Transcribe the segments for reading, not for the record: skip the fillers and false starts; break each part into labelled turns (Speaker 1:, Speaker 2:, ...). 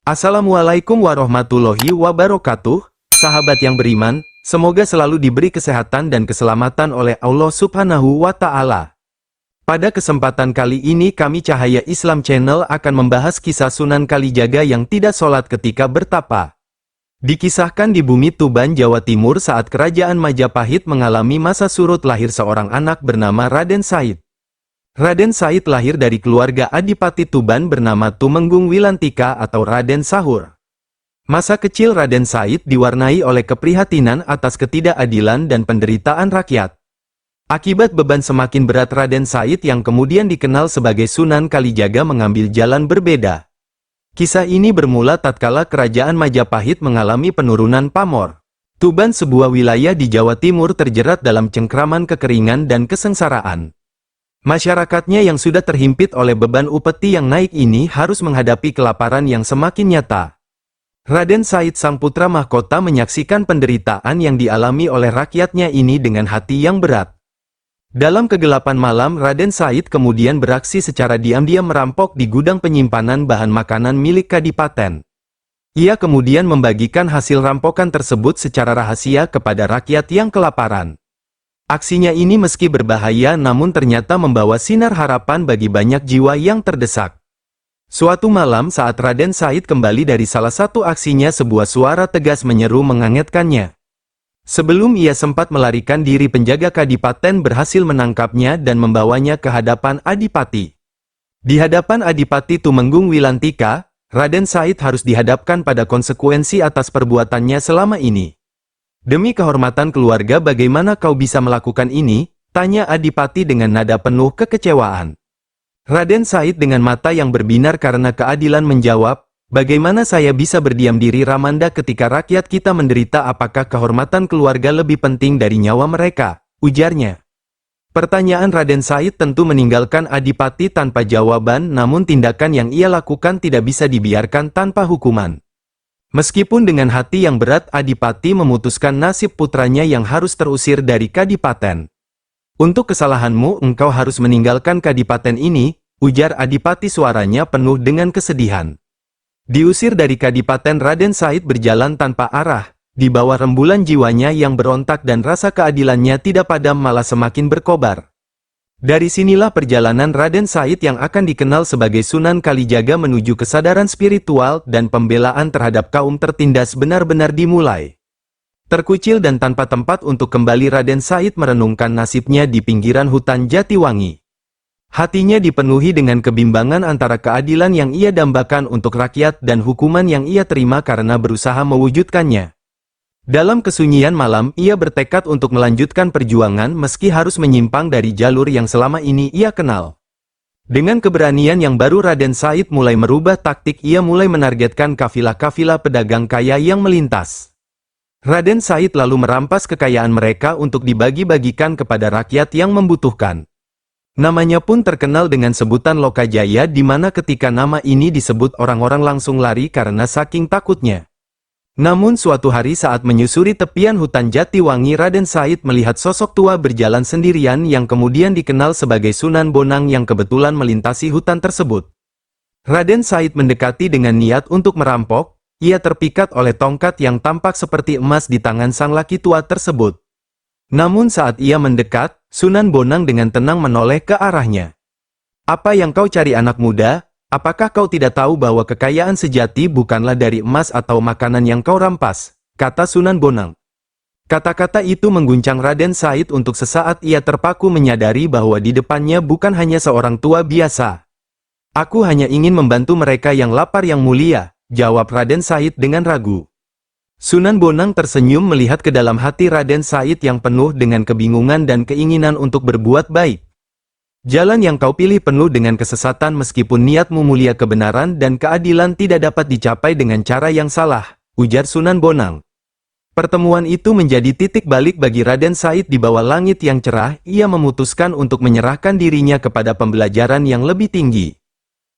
Speaker 1: Assalamualaikum warahmatullahi wabarakatuh, sahabat yang beriman, semoga selalu diberi kesehatan dan keselamatan oleh Allah Subhanahu wa Ta'ala. Pada kesempatan kali ini kami Cahaya Islam Channel akan membahas kisah Sunan Kalijaga yang tidak sholat ketika bertapa. Dikisahkan di bumi Tuban, Jawa Timur saat kerajaan Majapahit mengalami masa surut lahir seorang anak bernama Raden Said. Raden Said lahir dari keluarga Adipati Tuban bernama Tumenggung Wilantika atau Raden Sahur. Masa kecil Raden Said diwarnai oleh keprihatinan atas ketidakadilan dan penderitaan rakyat. Akibat beban semakin berat, Raden Said yang kemudian dikenal sebagai Sunan Kalijaga mengambil jalan berbeda. Kisah ini bermula tatkala kerajaan Majapahit mengalami penurunan pamor. Tuban, sebuah wilayah di Jawa Timur, terjerat dalam cengkraman kekeringan dan kesengsaraan. Masyarakatnya yang sudah terhimpit oleh beban upeti yang naik ini harus menghadapi kelaparan yang semakin nyata. Raden Said sang putra mahkota menyaksikan penderitaan yang dialami oleh rakyatnya ini dengan hati yang berat. Dalam kegelapan malam, Raden Said kemudian beraksi secara diam-diam merampok di gudang penyimpanan bahan makanan milik Kadipaten. Ia kemudian membagikan hasil rampokan tersebut secara rahasia kepada rakyat yang kelaparan. Aksinya ini meski berbahaya namun ternyata membawa sinar harapan bagi banyak jiwa yang terdesak. Suatu malam saat Raden Said kembali dari salah satu aksinya, sebuah suara tegas menyeru mengagetkannya. Sebelum ia sempat melarikan diri, penjaga Kadipaten berhasil menangkapnya dan membawanya ke hadapan Adipati. Di hadapan Adipati Tumenggung Wilantika, Raden Said harus dihadapkan pada konsekuensi atas perbuatannya selama ini. Demi kehormatan keluarga, bagaimana kau bisa melakukan ini? Tanya Adipati dengan nada penuh kekecewaan. Raden Said dengan mata yang berbinar karena keadilan menjawab, bagaimana saya bisa berdiam diri Ramanda ketika rakyat kita menderita? Apakah kehormatan keluarga lebih penting dari nyawa mereka? Ujarnya. Pertanyaan Raden Said tentu meninggalkan Adipati tanpa jawaban, namun tindakan yang ia lakukan tidak bisa dibiarkan tanpa hukuman. Meskipun dengan hati yang berat, Adipati memutuskan nasib putranya yang harus terusir dari Kadipaten. Untuk kesalahanmu, engkau harus meninggalkan Kadipaten ini, ujar Adipati, suaranya penuh dengan kesedihan. Diusir dari Kadipaten, Raden Said berjalan tanpa arah, di bawah rembulan jiwanya yang berontak dan rasa keadilannya tidak padam, malah semakin berkobar. Dari sinilah perjalanan Raden Said yang akan dikenal sebagai Sunan Kalijaga menuju kesadaran spiritual dan pembelaan terhadap kaum tertindas benar-benar dimulai. Terkucil dan tanpa tempat untuk kembali, Raden Said merenungkan nasibnya di pinggiran hutan Jatiwangi. Hatinya dipenuhi dengan kebimbangan antara keadilan yang ia dambakan untuk rakyat dan hukuman yang ia terima karena berusaha mewujudkannya. Dalam kesunyian malam, ia bertekad untuk melanjutkan perjuangan meski harus menyimpang dari jalur yang selama ini ia kenal. Dengan keberanian yang baru, Raden Said mulai merubah taktik. Ia mulai menargetkan kafilah-kafilah pedagang kaya yang melintas. Raden Said lalu merampas kekayaan mereka untuk dibagi-bagikan kepada rakyat yang membutuhkan. Namanya pun terkenal dengan sebutan Lokajaya, di mana ketika nama ini disebut orang-orang langsung lari karena saking takutnya. Namun suatu hari saat menyusuri tepian hutan Jatiwangi, Raden Said melihat sosok tua berjalan sendirian yang kemudian dikenal sebagai Sunan Bonang yang kebetulan melintasi hutan tersebut. Raden Said mendekati dengan niat untuk merampok. Ia terpikat oleh tongkat yang tampak seperti emas di tangan sang laki tua tersebut. Namun saat ia mendekat, Sunan Bonang dengan tenang menoleh ke arahnya. "Apa yang kau cari, anak muda? Apakah kau tidak tahu bahwa kekayaan sejati bukanlah dari emas atau makanan yang kau rampas?" kata Sunan Bonang. Kata-kata itu mengguncang Raden Said. Untuk sesaat ia terpaku menyadari bahwa di depannya bukan hanya seorang tua biasa. "Aku hanya ingin membantu mereka yang lapar, yang mulia," jawab Raden Said dengan ragu. Sunan Bonang tersenyum melihat ke dalam hati Raden Said yang penuh dengan kebingungan dan keinginan untuk berbuat baik. "Jalan yang kau pilih penuh dengan kesesatan, meskipun niatmu mulia. Kebenaran dan keadilan tidak dapat dicapai dengan cara yang salah," ujar Sunan Bonang. Pertemuan itu menjadi titik balik bagi Raden Said. Di bawah langit yang cerah, ia memutuskan untuk menyerahkan dirinya kepada pembelajaran yang lebih tinggi.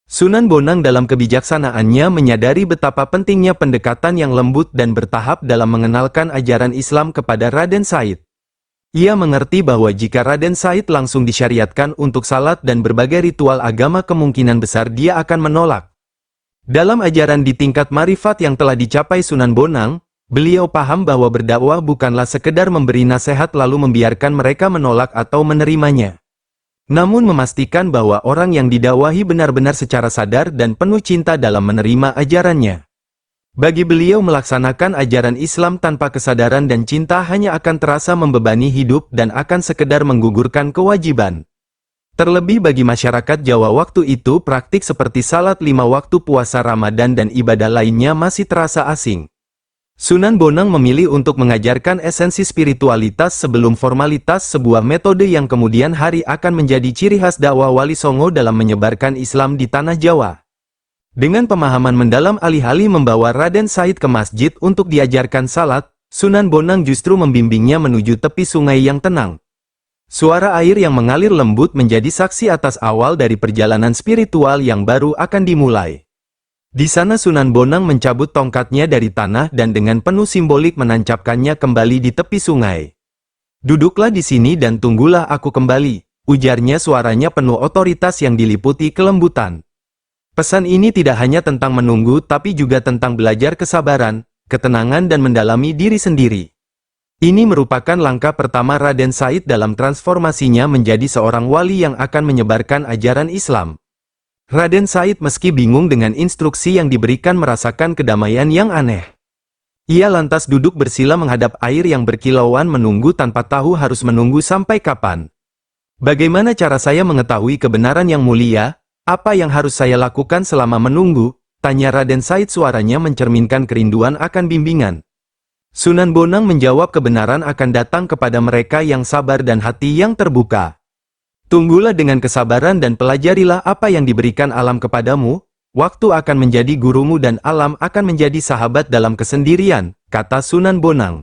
Speaker 1: Sunan Bonang dalam kebijaksanaannya menyadari betapa pentingnya pendekatan yang lembut dan bertahap dalam mengenalkan ajaran Islam kepada Raden Said. Ia mengerti bahwa jika Raden Said langsung disyariatkan untuk salat dan berbagai ritual agama, kemungkinan besar dia akan menolak. Dalam ajaran di tingkat marifat yang telah dicapai Sunan Bonang, beliau paham bahwa berdakwah bukanlah sekedar memberi nasihat lalu membiarkan mereka menolak atau menerimanya. Namun memastikan bahwa orang yang didakwahi benar-benar secara sadar dan penuh cinta dalam menerima ajarannya. Bagi beliau melaksanakan ajaran Islam tanpa kesadaran dan cinta hanya akan terasa membebani hidup dan akan sekedar menggugurkan kewajiban. Terlebih bagi masyarakat Jawa waktu itu praktik seperti salat 5 waktu, puasa Ramadan dan ibadah lainnya masih terasa asing. Sunan Bonang memilih untuk mengajarkan esensi spiritualitas sebelum formalitas, sebuah metode yang kemudian hari akan menjadi ciri khas dakwah Wali Songo dalam menyebarkan Islam di tanah Jawa. Dengan pemahaman mendalam alih-alih membawa Raden Said ke masjid untuk diajarkan salat, Sunan Bonang justru membimbingnya menuju tepi sungai yang tenang. Suara air yang mengalir lembut menjadi saksi atas awal dari perjalanan spiritual yang baru akan dimulai. Di sana Sunan Bonang mencabut tongkatnya dari tanah dan dengan penuh simbolik menancapkannya kembali di tepi sungai. "Duduklah di sini dan tunggulah aku kembali," ujarnya, suaranya penuh otoritas yang diliputi kelembutan. Pesan ini tidak hanya tentang menunggu tapi juga tentang belajar kesabaran, ketenangan dan mendalami diri sendiri. Ini merupakan langkah pertama Raden Said dalam transformasinya menjadi seorang wali yang akan menyebarkan ajaran Islam. Raden Said meski bingung dengan instruksi yang diberikan merasakan kedamaian yang aneh. Ia lantas duduk bersila menghadap air yang berkilauan menunggu tanpa tahu harus menunggu sampai kapan. "Bagaimana cara saya mengetahui kebenaran yang mulia? Apa yang harus saya lakukan selama menunggu?" tanya Raden Said, suaranya mencerminkan kerinduan akan bimbingan. Sunan Bonang menjawab, "Kebenaran akan datang kepada mereka yang sabar dan hati yang terbuka. Tunggulah dengan kesabaran dan pelajarilah apa yang diberikan alam kepadamu. Waktu akan menjadi gurumu dan alam akan menjadi sahabat dalam kesendirian," kata Sunan Bonang.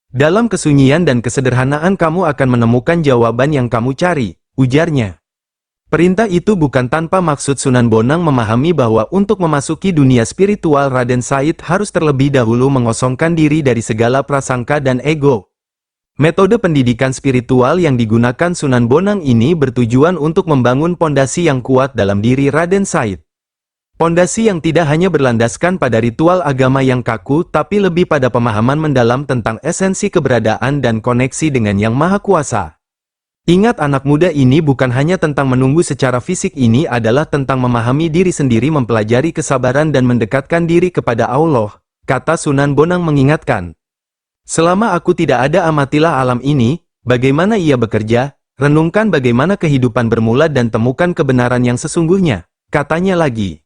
Speaker 1: "Dalam kesunyian dan kesederhanaan kamu akan menemukan jawaban yang kamu cari," ujarnya. Perintah itu bukan tanpa maksud. Sunan Bonang memahami bahwa untuk memasuki dunia spiritual Raden Said harus terlebih dahulu mengosongkan diri dari segala prasangka dan ego. Metode pendidikan spiritual yang digunakan Sunan Bonang ini bertujuan untuk membangun pondasi yang kuat dalam diri Raden Said. Pondasi yang tidak hanya berlandaskan pada ritual agama yang kaku tapi lebih pada pemahaman mendalam tentang esensi keberadaan dan koneksi dengan Yang Maha Kuasa. Ingat, anak muda, ini bukan hanya tentang menunggu secara fisik, ini adalah tentang memahami diri sendiri, mempelajari kesabaran dan mendekatkan diri kepada Allah, kata Sunan Bonang mengingatkan. "Selama aku tidak ada, amatilah alam ini, bagaimana ia bekerja, renungkan bagaimana kehidupan bermula dan temukan kebenaran yang sesungguhnya," katanya lagi.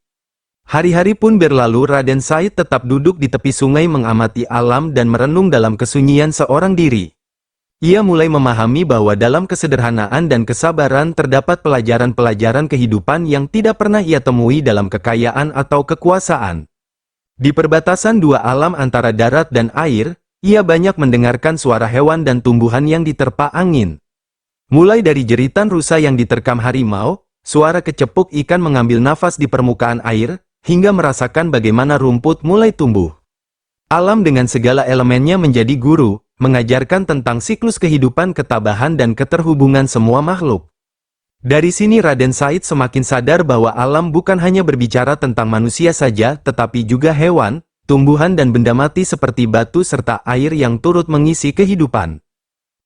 Speaker 1: Hari-hari pun berlalu, Raden Said tetap duduk di tepi sungai mengamati alam dan merenung dalam kesunyian seorang diri. Ia mulai memahami bahwa dalam kesederhanaan dan kesabaran terdapat pelajaran-pelajaran kehidupan yang tidak pernah ia temui dalam kekayaan atau kekuasaan. Di perbatasan dua alam antara darat dan air, ia banyak mendengarkan suara hewan dan tumbuhan yang diterpa angin. Mulai dari jeritan rusa yang diterkam harimau, suara kecepuk ikan mengambil nafas di permukaan air, hingga merasakan bagaimana rumput mulai tumbuh. Alam dengan segala elemennya menjadi guru, mengajarkan tentang siklus kehidupan, ketabahan dan keterhubungan semua makhluk. Dari sini Raden Said semakin sadar bahwa alam bukan hanya berbicara tentang manusia saja, tetapi juga hewan, tumbuhan dan benda mati seperti batu serta air yang turut mengisi kehidupan.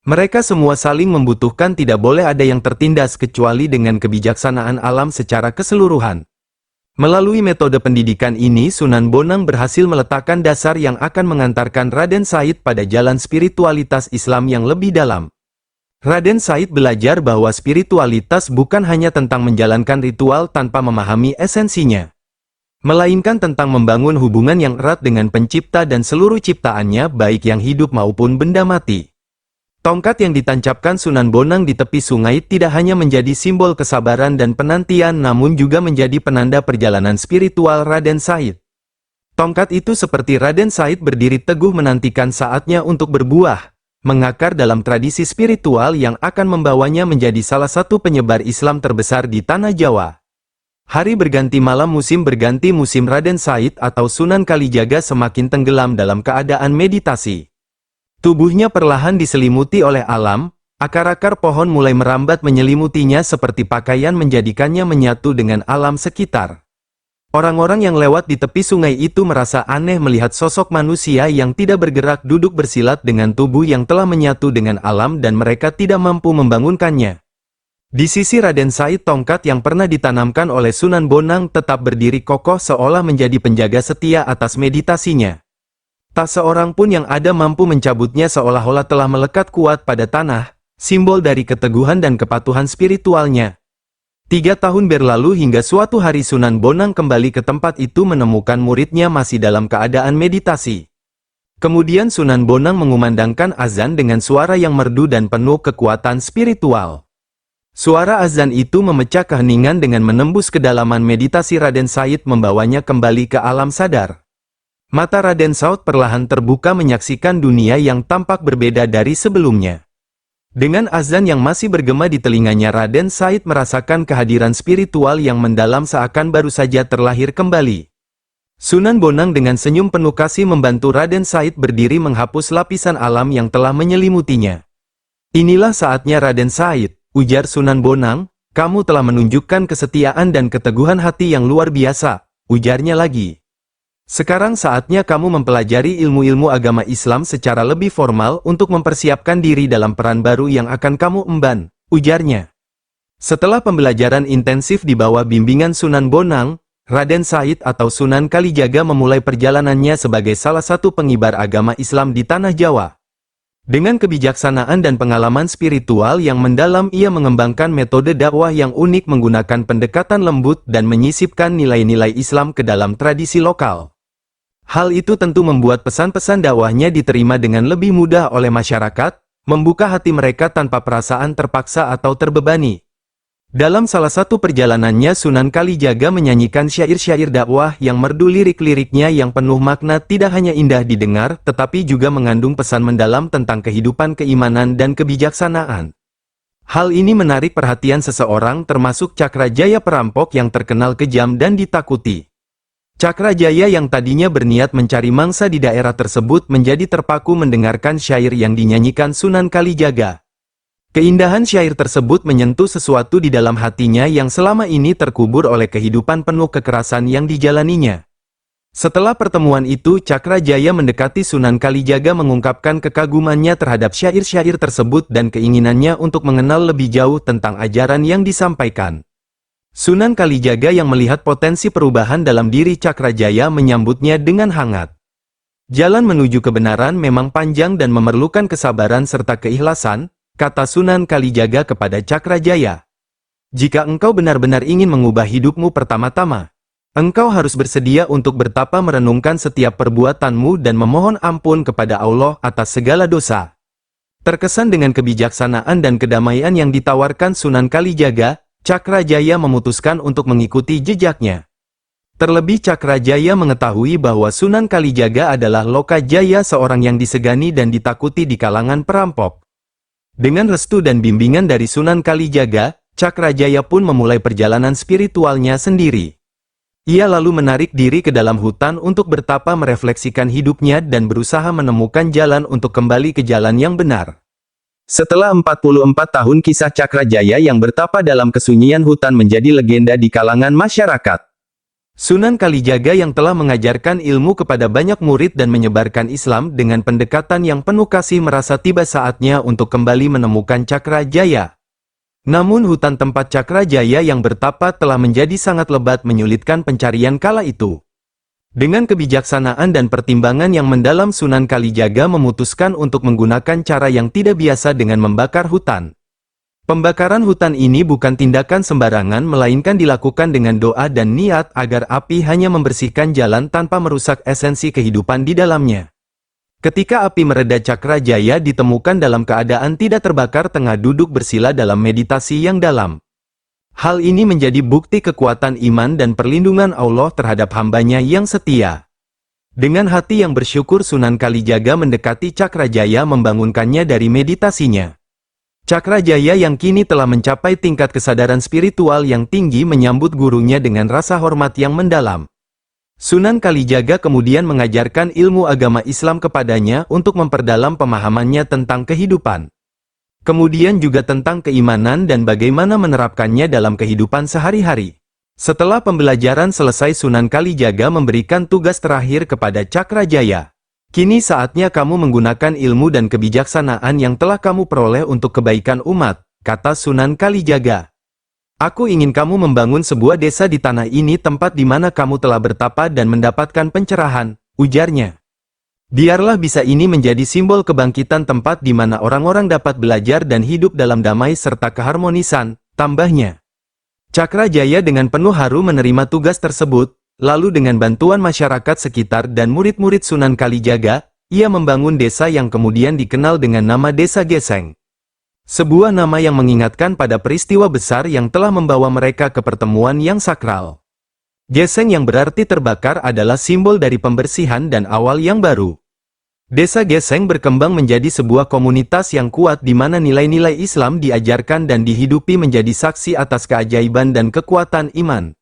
Speaker 1: Mereka semua saling membutuhkan, tidak boleh ada yang tertindas kecuali dengan kebijaksanaan alam secara keseluruhan. Melalui metode pendidikan ini Sunan Bonang berhasil meletakkan dasar yang akan mengantarkan Raden Said pada jalan spiritualitas Islam yang lebih dalam. Raden Said belajar bahwa spiritualitas bukan hanya tentang menjalankan ritual tanpa memahami esensinya, melainkan tentang membangun hubungan yang erat dengan Pencipta dan seluruh ciptaannya, baik yang hidup maupun benda mati. Tongkat yang ditancapkan Sunan Bonang di tepi sungai tidak hanya menjadi simbol kesabaran dan penantian, namun juga menjadi penanda perjalanan spiritual Raden Said. Tongkat itu seperti Raden Said berdiri teguh menantikan saatnya untuk berbuah, mengakar dalam tradisi spiritual yang akan membawanya menjadi salah satu penyebar Islam terbesar di tanah Jawa. Hari berganti malam, musim berganti musim, Raden Said atau Sunan Kalijaga semakin tenggelam dalam keadaan meditasi. Tubuhnya perlahan diselimuti oleh alam, akar-akar pohon mulai merambat menyelimutinya seperti pakaian, menjadikannya menyatu dengan alam sekitar. Orang-orang yang lewat di tepi sungai itu merasa aneh melihat sosok manusia yang tidak bergerak duduk bersilat dengan tubuh yang telah menyatu dengan alam dan mereka tidak mampu membangunkannya. Di sisi Raden Said, tongkat yang pernah ditanamkan oleh Sunan Bonang tetap berdiri kokoh seolah menjadi penjaga setia atas meditasinya. Tak seorang pun yang ada mampu mencabutnya seolah-olah telah melekat kuat pada tanah, simbol dari keteguhan dan kepatuhan spiritualnya. 3 tahun berlalu hingga suatu hari Sunan Bonang kembali ke tempat itu menemukan muridnya masih dalam keadaan meditasi. Kemudian Sunan Bonang mengumandangkan azan dengan suara yang merdu dan penuh kekuatan spiritual. Suara azan itu memecah keheningan dengan menembus kedalaman meditasi Raden Said membawanya kembali ke alam sadar. Mata Raden Said perlahan terbuka menyaksikan dunia yang tampak berbeda dari sebelumnya. Dengan azan yang masih bergema di telinganya, Raden Said merasakan kehadiran spiritual yang mendalam seakan baru saja terlahir kembali. Sunan Bonang dengan senyum penuh kasih membantu Raden Said berdiri menghapus lapisan alam yang telah menyelimutinya. Inilah saatnya Raden Said, ujar Sunan Bonang, kamu telah menunjukkan kesetiaan dan keteguhan hati yang luar biasa, ujarnya lagi. Sekarang saatnya kamu mempelajari ilmu-ilmu agama Islam secara lebih formal untuk mempersiapkan diri dalam peran baru yang akan kamu emban, ujarnya. Setelah pembelajaran intensif di bawah bimbingan Sunan Bonang, Raden Said atau Sunan Kalijaga memulai perjalanannya sebagai salah satu pengibar agama Islam di tanah Jawa. Dengan kebijaksanaan dan pengalaman spiritual yang mendalam, ia mengembangkan metode dakwah yang unik menggunakan pendekatan lembut dan menyisipkan nilai-nilai Islam ke dalam tradisi lokal. Hal itu tentu membuat pesan-pesan dakwahnya diterima dengan lebih mudah oleh masyarakat, membuka hati mereka tanpa perasaan terpaksa atau terbebani. Dalam salah satu perjalanannya, Sunan Kalijaga menyanyikan syair-syair dakwah yang merdu, lirik-liriknya yang penuh makna tidak hanya indah didengar, tetapi juga mengandung pesan mendalam tentang kehidupan, keimanan, dan kebijaksanaan. Hal ini menarik perhatian seseorang termasuk Cakrajaya perampok yang terkenal kejam dan ditakuti. Cakrajaya yang tadinya berniat mencari mangsa di daerah tersebut menjadi terpaku mendengarkan syair yang dinyanyikan Sunan Kalijaga. Keindahan syair tersebut menyentuh sesuatu di dalam hatinya yang selama ini terkubur oleh kehidupan penuh kekerasan yang dijalaninya. Setelah pertemuan itu, Cakrajaya mendekati Sunan Kalijaga mengungkapkan kekagumannya terhadap syair-syair tersebut dan keinginannya untuk mengenal lebih jauh tentang ajaran yang disampaikan. Sunan Kalijaga yang melihat potensi perubahan dalam diri Cakrajaya menyambutnya dengan hangat. Jalan menuju kebenaran memang panjang dan memerlukan kesabaran serta keikhlasan, kata Sunan Kalijaga kepada Cakrajaya. Jika engkau benar-benar ingin mengubah hidupmu, pertama-tama, engkau harus bersedia untuk bertapa merenungkan setiap perbuatanmu dan memohon ampun kepada Allah atas segala dosa. Terkesan dengan kebijaksanaan dan kedamaian yang ditawarkan Sunan Kalijaga, Cakrajaya memutuskan untuk mengikuti jejaknya. Terlebih Cakrajaya mengetahui bahwa Sunan Kalijaga adalah Lokajaya, seorang yang disegani dan ditakuti di kalangan perampok. Dengan restu dan bimbingan dari Sunan Kalijaga, Cakrajaya pun memulai perjalanan spiritualnya sendiri. Ia lalu menarik diri ke dalam hutan untuk bertapa, merefleksikan hidupnya dan berusaha menemukan jalan untuk kembali ke jalan yang benar. Setelah 44 tahun, kisah Cakrajaya yang bertapa dalam kesunyian hutan menjadi legenda di kalangan masyarakat. Sunan Kalijaga yang telah mengajarkan ilmu kepada banyak murid dan menyebarkan Islam dengan pendekatan yang penuh kasih merasa tiba saatnya untuk kembali menemukan Cakrajaya. Namun hutan tempat Cakrajaya yang bertapa telah menjadi sangat lebat, menyulitkan pencarian kala itu. Dengan kebijaksanaan dan pertimbangan yang mendalam, Sunan Kalijaga memutuskan untuk menggunakan cara yang tidak biasa dengan membakar hutan. Pembakaran hutan ini bukan tindakan sembarangan, melainkan dilakukan dengan doa dan niat agar api hanya membersihkan jalan tanpa merusak esensi kehidupan di dalamnya. Ketika api mereda, Cakrajaya ditemukan dalam keadaan tidak terbakar, tengah duduk bersila dalam meditasi yang dalam. Hal ini menjadi bukti kekuatan iman dan perlindungan Allah terhadap hambanya yang setia. Dengan hati yang bersyukur, Sunan Kalijaga mendekati Cakrajaya membangunkannya dari meditasinya. Cakrajaya yang kini telah mencapai tingkat kesadaran spiritual yang tinggi menyambut gurunya dengan rasa hormat yang mendalam. Sunan Kalijaga kemudian mengajarkan ilmu agama Islam kepadanya untuk memperdalam pemahamannya tentang kehidupan. Kemudian juga tentang keimanan dan bagaimana menerapkannya dalam kehidupan sehari-hari. Setelah pembelajaran selesai, Sunan Kalijaga memberikan tugas terakhir kepada Cakrajaya. Kini saatnya kamu menggunakan ilmu dan kebijaksanaan yang telah kamu peroleh untuk kebaikan umat, kata Sunan Kalijaga. Aku ingin kamu membangun sebuah desa di tanah ini, tempat di mana kamu telah bertapa dan mendapatkan pencerahan, ujarnya. Biarlah bisa ini menjadi simbol kebangkitan, tempat di mana orang-orang dapat belajar dan hidup dalam damai serta keharmonisan, tambahnya. Cakrajaya dengan penuh haru menerima tugas tersebut, lalu dengan bantuan masyarakat sekitar dan murid-murid Sunan Kalijaga, ia membangun desa yang kemudian dikenal dengan nama Desa Geseng. Sebuah nama yang mengingatkan pada peristiwa besar yang telah membawa mereka ke pertemuan yang sakral. Geseng yang berarti terbakar adalah simbol dari pembersihan dan awal yang baru. Desa Geseng berkembang menjadi sebuah komunitas yang kuat di mana nilai-nilai Islam diajarkan dan dihidupi, menjadi saksi atas keajaiban dan kekuatan iman.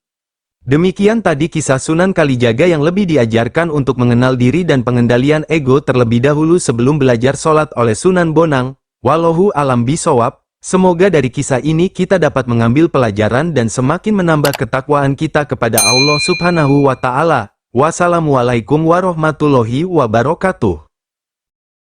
Speaker 1: Demikian tadi kisah Sunan Kalijaga yang lebih diajarkan untuk mengenal diri dan pengendalian ego terlebih dahulu sebelum belajar sholat oleh Sunan Bonang. Wallahu alam bisawab. Semoga dari kisah ini kita dapat mengambil pelajaran dan semakin menambah ketakwaan kita kepada Allah Subhanahu wa Ta'ala. Wassalamualaikum warahmatullahi wabarakatuh.